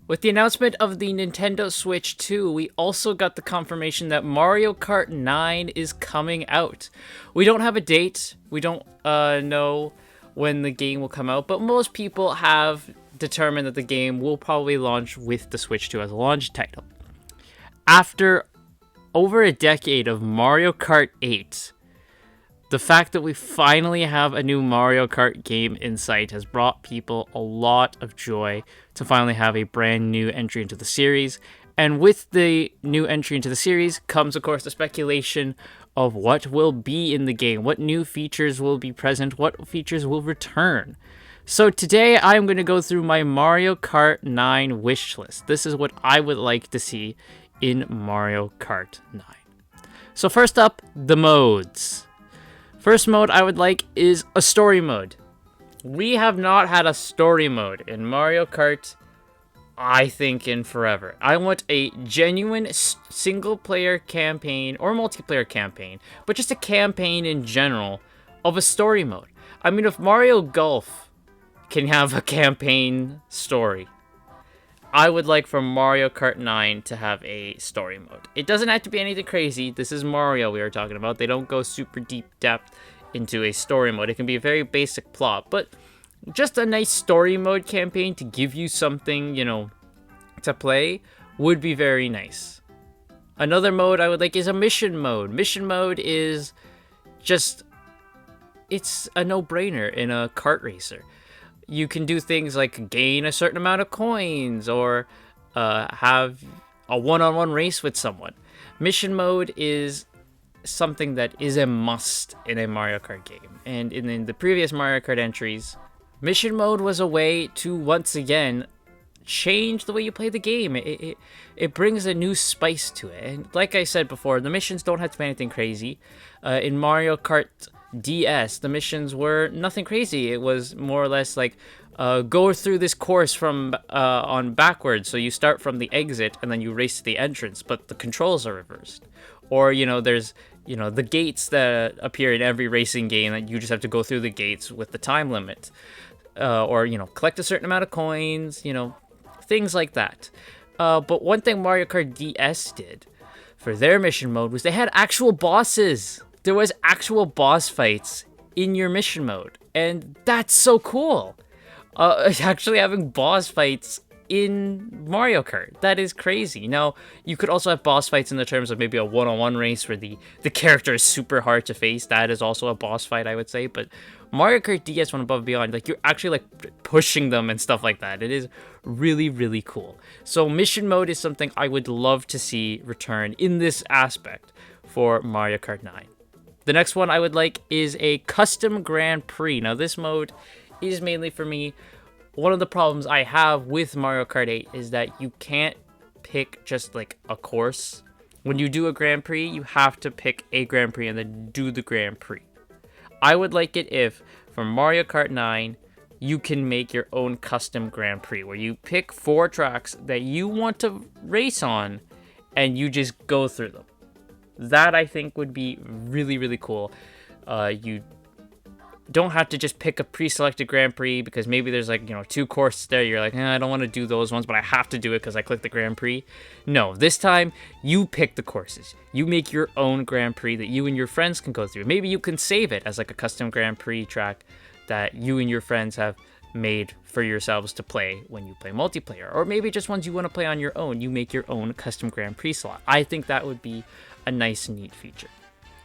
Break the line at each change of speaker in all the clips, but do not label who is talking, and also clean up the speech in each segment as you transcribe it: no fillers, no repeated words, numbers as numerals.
With the announcement of the Nintendo Switch 2, we also got the confirmation that Mario Kart 9 is coming out. We don't have a date, we don't know when the game will come out, but most people have determined that the game will probably launch with the Switch 2 as a launch title. After over a decade of Mario Kart 8, the fact that we finally have a new Mario Kart game in sight has brought people a lot of joy to finally have a brand new entry into the series. And with the new entry into the series comes, of course, the speculation of what will be in the game, what new features will be present, what features will return. So today I'm going to go through my Mario Kart 9 wish list. This is what I would like to see in Mario Kart 9. So first up, the modes. First mode I would like is a story mode. We have not had a story mode in Mario Kart, I think, in forever. I want a genuine single-player campaign or multiplayer campaign, but just a campaign in general of a story mode. I mean, if Mario Golf can have a campaign story, I would like for Mario Kart 9 to have a story mode. It doesn't have to be anything crazy. This is Mario we are talking about. They don't go super deep depth into a story mode. It can be a very basic plot, but just a nice story mode campaign to give you something, to play would be very nice. Another mode I would like is a mission mode. Mission mode is just, it's a no-brainer in a kart racer. You can do things like gain a certain amount of coins or have a one-on-one race with someone. Mission mode is something that is a must in a Mario Kart game. And in the previous Mario Kart entries, mission mode was a way to, once again, change the way you play the game. It brings a new spice to it. And like I said before, the missions don't have to be anything crazy. In Mario Kart DS, the missions were nothing crazy. It was more or less like go through this course from on backwards. So you start from the exit and then you race to the entrance, but the controls are reversed. Or there's the gates that appear in every racing game that you just have to go through the gates with the time limit. Or collect a certain amount of coins. Things like that. But one thing Mario Kart DS did for their mission mode was they had actual bosses. There was actual boss fights in your mission mode, and that's so cool. Actually having boss fights in Mario Kart, that is crazy. Now, you could also have boss fights in the terms of maybe a one-on-one race where the character is super hard to face. That is also a boss fight, I would say. But Mario Kart DS went above and beyond. Like, you're actually pushing them and stuff like that. It is really, really cool. So mission mode is something I would love to see return in this aspect for Mario Kart 9. The next one I would like is a custom Grand Prix. Now, this mode is mainly for me. One of the problems I have with Mario Kart 8 is that you can't pick just like a course. When you do a Grand Prix, you have to pick a Grand Prix and then do the Grand Prix. I would like it if, for Mario Kart 9, you can make your own custom Grand Prix where you pick 4 tracks that you want to race on and you just go through them. That, I think, would be really, really cool. You don't have to just pick a pre-selected Grand Prix because maybe there's 2 courses there. You're like, I don't want to do those ones, but I have to do it because I clicked the Grand Prix. No, this time you pick the courses. You make your own Grand Prix that you and your friends can go through. Maybe you can save it as like a custom Grand Prix track that you and your friends have made for yourselves to play when you play multiplayer. Or maybe just ones you want to play on your own. You make your own custom Grand Prix slot. I think that would be a nice, neat feature.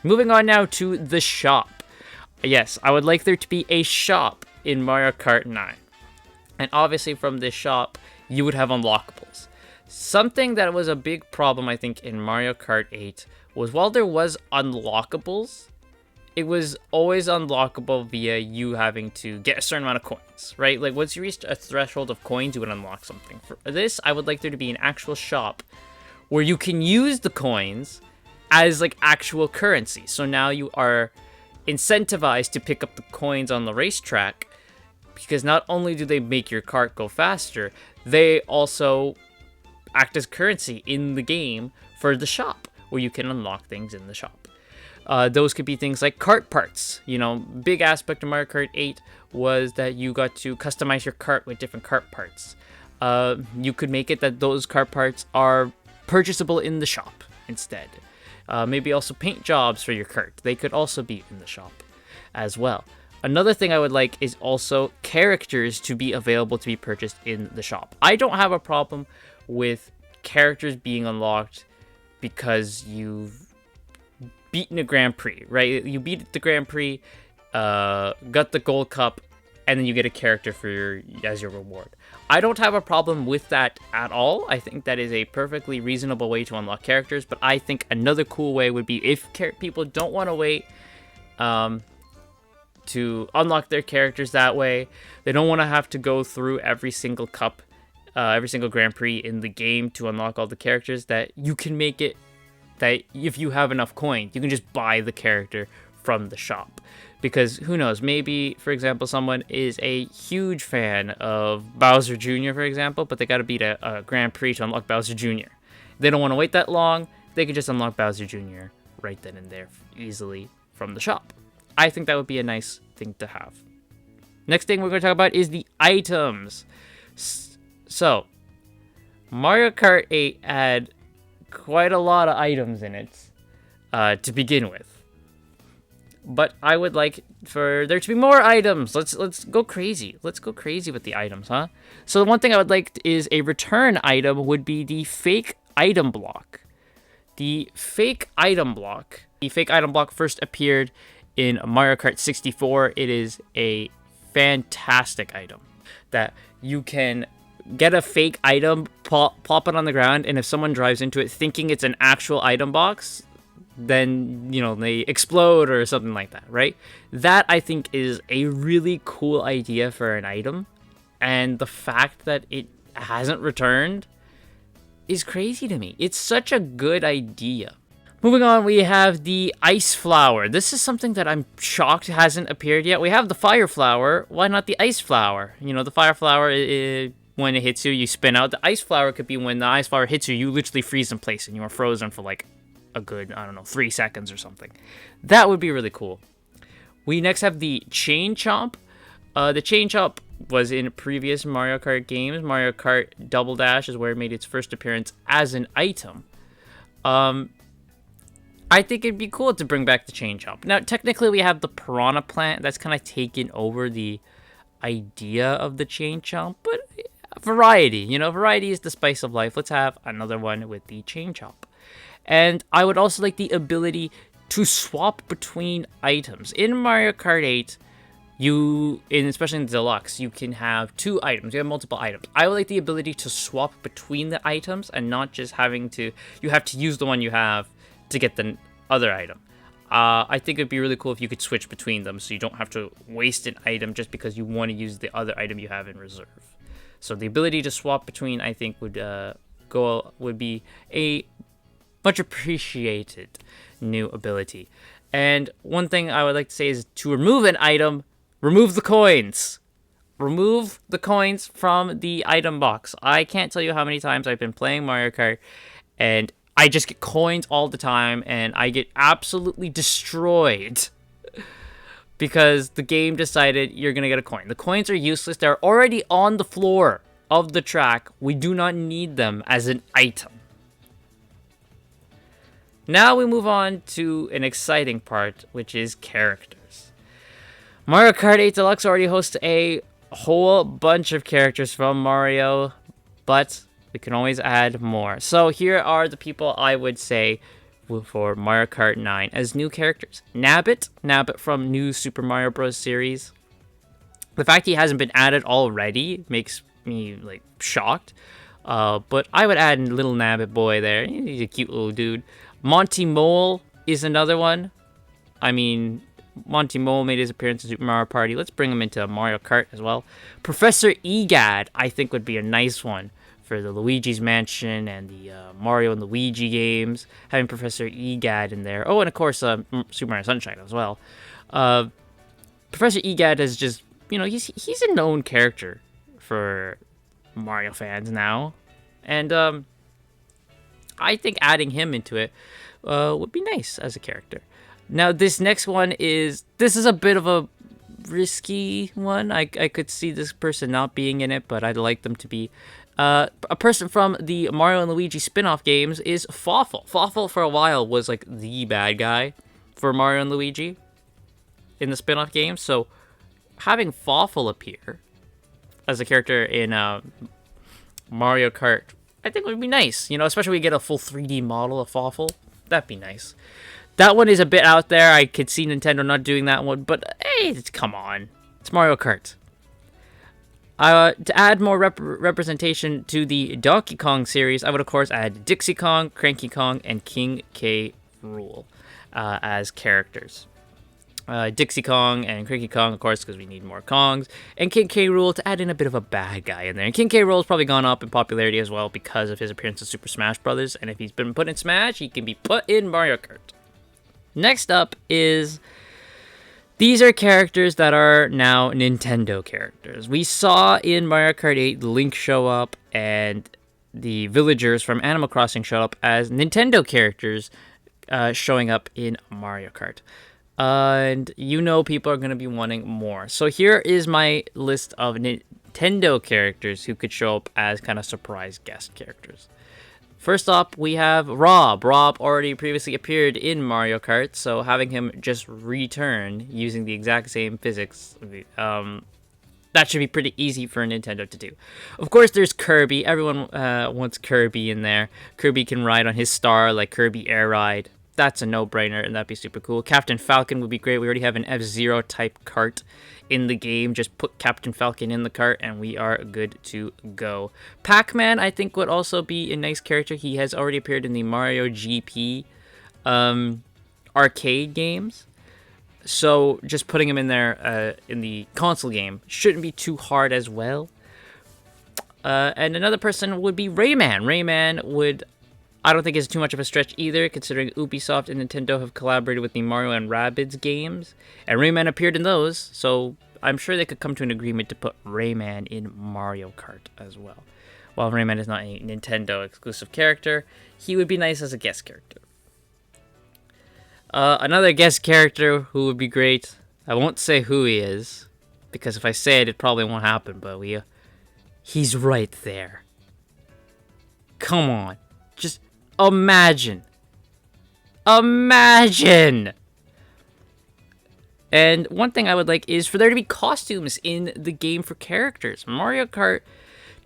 Moving on now to the shop. Yes, I would like there to be a shop in Mario Kart 9. And obviously from this shop, you would have unlockables. Something that was a big problem, I think, in Mario Kart 8 was while there was unlockables, it was always unlockable via you having to get a certain amount of coins, right? Like once you reached a threshold of coins, you would unlock something. For this, I would like there to be an actual shop where you can use the coins as like actual currency. So now you are incentivized to pick up the coins on the racetrack because not only do they make your kart go faster, they also act as currency in the game for the shop where you can unlock things in the shop. Those could be things like kart parts. Big aspect of Mario Kart 8 was that you got to customize your kart with different kart parts. you could make it that those car parts are purchasable in the shop instead. Maybe also paint jobs for your cart. They could also be in the shop as well. Another thing I would like is also characters to be available to be purchased in the shop. I don't have a problem with characters being unlocked because you've beaten a Grand Prix, right? You beat the Grand Prix, got the Gold Cup, and then you get a character as your reward. I don't have a problem with that at all. I think that is a perfectly reasonable way to unlock characters, but I think another cool way would be if people don't want to wait to unlock their characters that way. They don't want to have to go through every single cup, every single Grand Prix in the game to unlock all the characters, that you can make it that if you have enough coin, you can just buy the character from the shop. Because who knows, maybe, for example, someone is a huge fan of Bowser Jr., for example, but they got to beat a Grand Prix to unlock Bowser Jr. They don't want to wait that long. They can just unlock Bowser Jr. right then and there easily from the shop. I think that would be a nice thing to have. Next thing we're going to talk about is the items. So, Mario Kart 8 had quite a lot of items in it to begin with. But I would like for there to be more items. Let's go crazy. Let's go crazy with the items, huh? So the one thing I would like is a return item would be the fake item block. The fake item block. The fake item block first appeared in Mario Kart 64. It is a fantastic item that you can get a fake item, plop it on the ground, and if someone drives into it thinking it's an actual item box, then, they explode or something like that, right? That, I think, is a really cool idea for an item, and the fact that it hasn't returned is crazy to me. It's such a good idea. Moving on, we have the Ice Flower. This is something that I'm shocked hasn't appeared yet. We have the Fire Flower. Why not the Ice Flower? The Fire Flower, when it hits you, you spin out. The Ice Flower could be when the Ice Flower hits you, you literally freeze in place and you are frozen for like a good, 3 seconds or something. That would be really cool. We next have the Chain Chomp. The Chain Chomp was in previous Mario Kart games. Mario Kart Double Dash is where it made its first appearance as an item. I think it'd be cool to bring back the Chain Chomp. Now, technically, we have the Piranha Plant. That's kind of taken over the idea of the Chain Chomp, but variety. Variety is the spice of life. Let's have another one with the Chain Chomp. And I would also like the ability to swap between items. In Mario Kart 8, especially in the Deluxe, you can have 2 items. You have multiple items. I would like the ability to swap between the items and not just you have to use the one you have to get the other item. I think it'd be really cool if you could switch between them so you don't have to waste an item just because you want to use the other item you have in reserve. So the ability to swap between, I think, would be a much appreciated new ability. And one thing I would like to say is to remove an item, remove the coins. Remove the coins from the item box. I can't tell you how many times I've been playing Mario Kart and I just get coins all the time and I get absolutely destroyed because the game decided you're going to get a coin. The coins are useless. They're already on the floor of the track. We do not need them as an item. Now we move on to an exciting part, which is characters. Mario Kart 8 Deluxe already hosts a whole bunch of characters from Mario, but we can always add more. So here are the people I would say for Mario Kart 9 as new characters. Nabbit from New Super Mario Bros. Series. The fact he hasn't been added already makes me shocked. But I would add little Nabbit boy there. He's a cute little dude. Monty Mole is another one. I mean, Monty Mole made his appearance in Super Mario Party. Let's bring him into Mario Kart as well. Professor Egad, I think, would be a nice one for the Luigi's Mansion and the Mario and Luigi games. Having Professor Egad in there. Oh, and of course, Super Mario Sunshine as well. Professor Egad is just, he's a known character for Mario fans now. And I think adding him into it would be nice as a character. Now, this next one is a bit of a risky one. I could see this person not being in it, but I'd like them to be A person from the Mario and Luigi spin-off games is Fawful. Fawful for a while was like the bad guy for Mario and Luigi in the spin-off games. So having Fawful appear as a character in Mario Kart, I think would be nice. You know, especially when we get a full 3D model of Fawful. That'd be nice. That one is a bit out there. I could see Nintendo not doing that one, but hey, come on. It's Mario Kart. To add more representation to the Donkey Kong series, I would, of course, add Dixie Kong, Cranky Kong, and King K. Rool as characters. Dixie Kong and Cranky Kong, of course, because we need more Kongs, and King K. Rool to add in a bit of a bad guy in there. And King K. Rool has probably gone up in popularity as well because of his appearance in Super Smash Bros. And if he's been put in Smash, he can be put in Mario Kart. Next up is... These are characters that are now Nintendo characters. We saw in Mario Kart 8 Link show up and the villagers from Animal Crossing show up as Nintendo characters showing up in Mario Kart. And you know people are going to be wanting more. So here is my list of Nintendo characters who could show up as kind of surprise guest characters. First up, we have Rob. Rob already previously appeared in Mario Kart, so having him just return using the exact same physics, that should be pretty easy for Nintendo to do. Of course, there's Kirby. Everyone wants Kirby in there. Kirby can ride on his star like Kirby Air Ride. That's a no-brainer, and that'd be super cool. Captain Falcon would be great. We already have an F-Zero type kart in the game. Just put Captain Falcon in the cart, and we are good to go. Pac-Man, I think, would also be a nice character. He has already appeared in the Mario GP arcade games. So just putting him in there in the console game shouldn't be too hard as well. And another person would be Rayman. Rayman would... I don't think it's too much of a stretch either, considering Ubisoft and Nintendo have collaborated with the Mario and Rabbids games, and Rayman appeared in those, so I'm sure they could come to an agreement to put Rayman in Mario Kart as well. While Rayman is not a Nintendo exclusive character, he would be nice as a guest character. Another guest character who would be great, I won't say who he is, because if I say it, it probably won't happen, but he's right there. Come on, just... Imagine. And one thing I would like is for there to be costumes in the game for characters. Mario Kart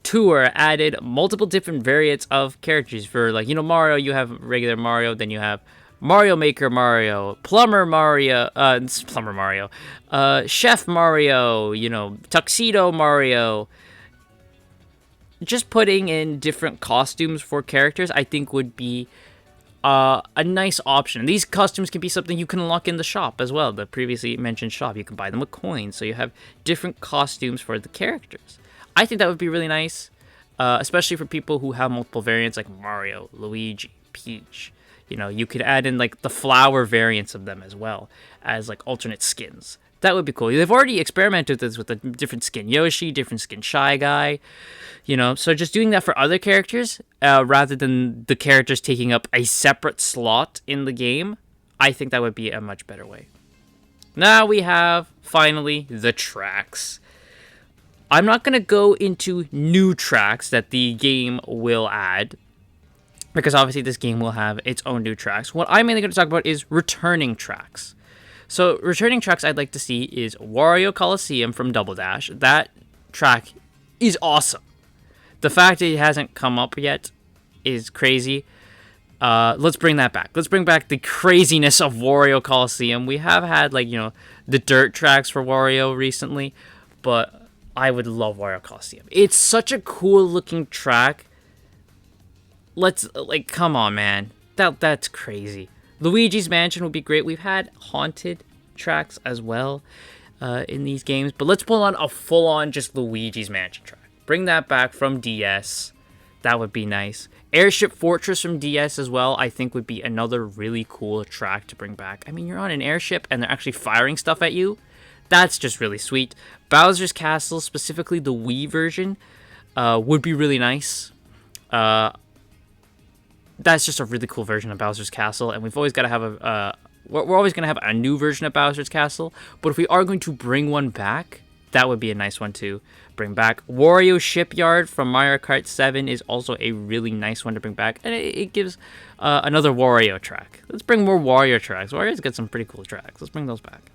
Tour added multiple different variants of characters. For, like, you know, Mario, you have regular Mario, then you have Mario Maker Mario, Plumber Mario, Chef Mario, you know, Tuxedo Mario. Just putting in different costumes for characters, I think, would be a nice option. These costumes can be something you can unlock in the shop as well, the previously mentioned shop. You can buy them with coins, so you have different costumes for the characters. I think that would be really nice, especially for people who have multiple variants like Mario, Luigi, Peach. You know, you could add in, like, the flower variants of them as well as, like, alternate skins. That would be cool. They've already experimented with this with a different skin Yoshi, different skin Shy Guy, you know. So just doing that for other characters, rather than the characters taking up a separate slot in the game, I think that would be a much better way. Now we have, finally, the tracks. I'm not going to go into new tracks that the game will add, because obviously this game will have its own new tracks. What I'm mainly going to talk about is returning tracks. So, returning tracks I'd like to see is Wario Coliseum from Double Dash. That track is awesome. The fact that it hasn't come up yet is crazy. Let's bring that back. Let's bring back the craziness of Wario Coliseum. We have had, like, you know, the dirt tracks for Wario recently, but I would love Wario Coliseum. It's such a cool looking track. Let's, like, come on, man. That's crazy. Luigi's Mansion would be great. We've had haunted tracks as well in these games, but let's pull on a full-on just Luigi's Mansion track. Bring that back from DS. That would be nice. Airship Fortress from DS as well, I think would be another really cool track to bring back. I mean, you're on an airship and they're actually firing stuff at you. That's just really sweet. Bowser's Castle, specifically the Wii version, would be really nice. That's just a really cool version of Bowser's Castle, and we've always got to have we're always going to have a new version of Bowser's Castle, but if we are going to bring one back, That would be a nice one to bring back. Wario Shipyard from Mario Kart 7 is also a really nice one to bring back. And it gives another Wario track. Let's bring more Wario tracks. Wario's got some pretty cool tracks. Let's bring those back.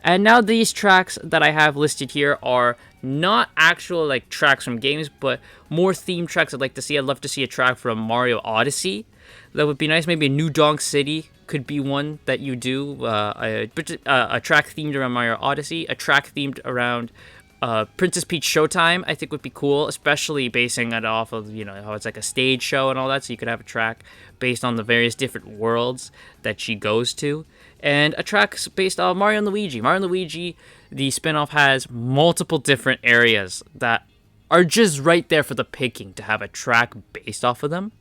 And now these tracks that I have listed here are not actual like tracks from games, but more themed tracks I'd like to see. I'd love to see a track from Mario Odyssey. That would be nice. Maybe a New Donk City could be one that you do. A track themed around Mario Odyssey. A track themed around Princess Peach Showtime, I think would be cool, especially basing it off of, you know, how it's like a stage show and all that. So you could have a track based on the various different worlds that she goes to. And a track based on Mario and Luigi. Mario and Luigi, the spinoff, has multiple different areas that are just right there for the picking to have a track based off of them.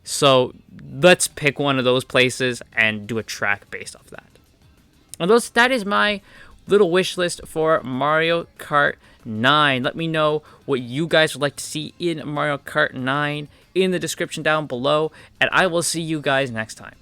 So let's pick one of those places and do a track based off that. And that is my little wish list for Mario Kart 9. Let me know what you guys would like to see in Mario Kart 9 in the description down below, and I will see you guys next time.